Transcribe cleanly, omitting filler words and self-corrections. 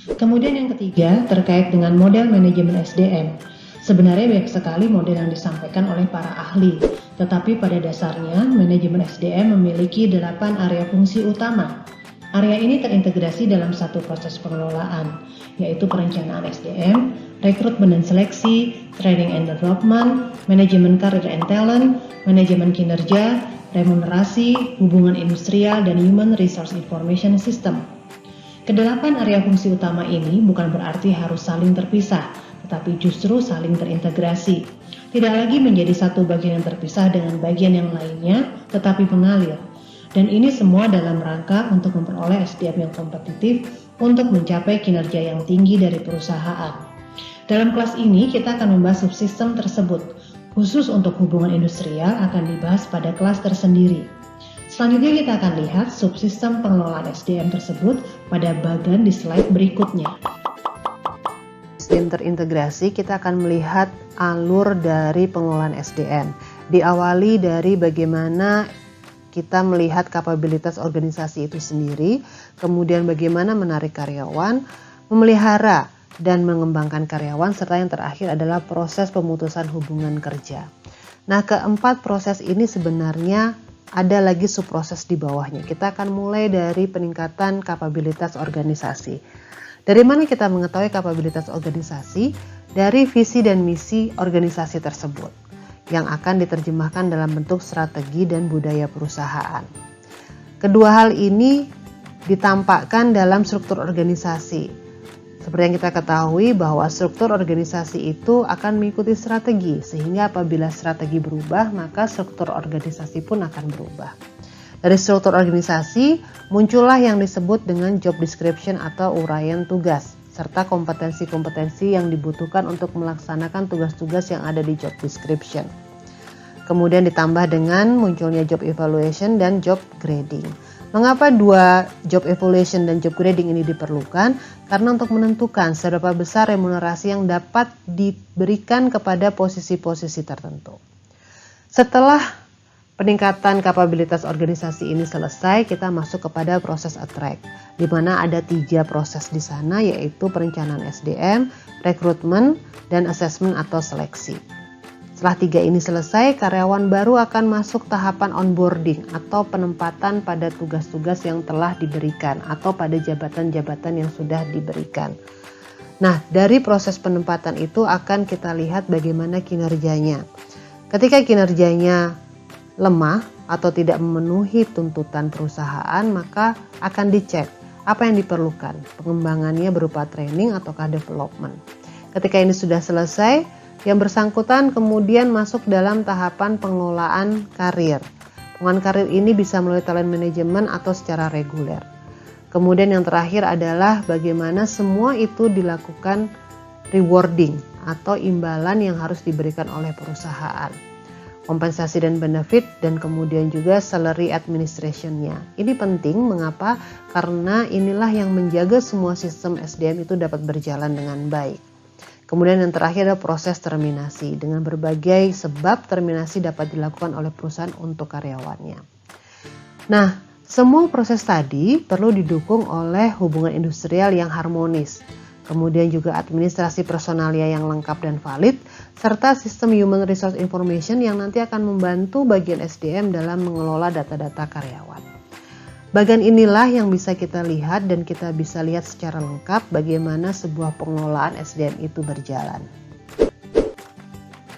Kemudian yang ketiga, terkait dengan model manajemen SDM. Sebenarnya banyak sekali model yang disampaikan oleh para ahli, tetapi pada dasarnya manajemen SDM memiliki 8 area fungsi utama. Area ini terintegrasi dalam satu proses pengelolaan, yaitu perencanaan SDM, rekrutmen dan seleksi, training and development, manajemen karir and talent, manajemen kinerja, remunerasi, hubungan industrial, dan human resource information system. Kedelapan area fungsi utama ini bukan berarti harus saling terpisah, tetapi justru saling terintegrasi. Tidak lagi menjadi satu bagian yang terpisah dengan bagian yang lainnya, tetapi mengalir. Dan ini semua dalam rangka untuk memperoleh SDM yang kompetitif untuk mencapai kinerja yang tinggi dari perusahaan. Dalam kelas ini kita akan membahas subsistem tersebut. Khusus untuk hubungan industrial akan dibahas pada kelas tersendiri. Selanjutnya kita akan lihat subsistem pengelolaan SDM tersebut pada bagian di slide berikutnya. SDM terintegrasi, kita akan melihat alur dari pengelolaan SDM. Diawali dari bagaimana kita melihat kapabilitas organisasi itu sendiri, kemudian bagaimana menarik karyawan, memelihara dan mengembangkan karyawan, serta yang terakhir adalah proses pemutusan hubungan kerja. Nah, keempat proses ini sebenarnya ada lagi subproses di bawahnya. Kita akan mulai dari peningkatan kapabilitas organisasi. Dari mana kita mengetahui kapabilitas organisasi? Dari visi dan misi organisasi tersebut yang akan diterjemahkan dalam bentuk strategi dan budaya perusahaan. Kedua hal ini ditampakkan dalam struktur organisasi. Seperti yang kita ketahui bahwa struktur organisasi itu akan mengikuti strategi, sehingga apabila strategi berubah, maka struktur organisasi pun akan berubah. Dari struktur organisasi, muncullah yang disebut dengan job description atau uraian tugas, serta kompetensi-kompetensi yang dibutuhkan untuk melaksanakan tugas-tugas yang ada di job description. Kemudian ditambah dengan munculnya job evaluation dan job grading. Mengapa dua job evaluation dan job grading ini diperlukan? Karena untuk menentukan seberapa besar remunerasi yang dapat diberikan kepada posisi-posisi tertentu. Setelah peningkatan kapabilitas organisasi ini selesai, kita masuk kepada proses attract, di mana ada 3 proses di sana, yaitu perencanaan SDM, rekrutmen, dan assessment atau seleksi. Setelah 3 ini selesai, karyawan baru akan masuk tahapan onboarding atau penempatan pada tugas-tugas yang telah diberikan atau pada jabatan-jabatan yang sudah diberikan. Nah, dari proses penempatan itu akan kita lihat bagaimana kinerjanya. Ketika kinerjanya lemah atau tidak memenuhi tuntutan perusahaan, maka akan dicek apa yang diperlukan. Pengembangannya berupa training ataukah development. Ketika ini sudah selesai, yang bersangkutan kemudian masuk dalam tahapan pengelolaan karir. Pengelolaan karir ini bisa melalui talent management atau secara reguler. Kemudian yang terakhir adalah bagaimana semua itu dilakukan rewarding atau imbalan yang harus diberikan oleh perusahaan. Kompensasi dan benefit, dan kemudian juga salary administration-nya. Ini penting, mengapa? Karena inilah yang menjaga semua sistem SDM itu dapat berjalan dengan baik. Kemudian yang terakhir adalah proses terminasi. Dengan berbagai sebab terminasi dapat dilakukan oleh perusahaan untuk karyawannya. Nah, semua proses tadi perlu didukung oleh hubungan industrial yang harmonis. Kemudian juga administrasi personalia yang lengkap dan valid, serta sistem human resource information yang nanti akan membantu bagian SDM dalam mengelola data-data karyawan. Bagian inilah yang bisa kita lihat dan kita bisa lihat secara lengkap bagaimana sebuah pengelolaan SDM itu berjalan.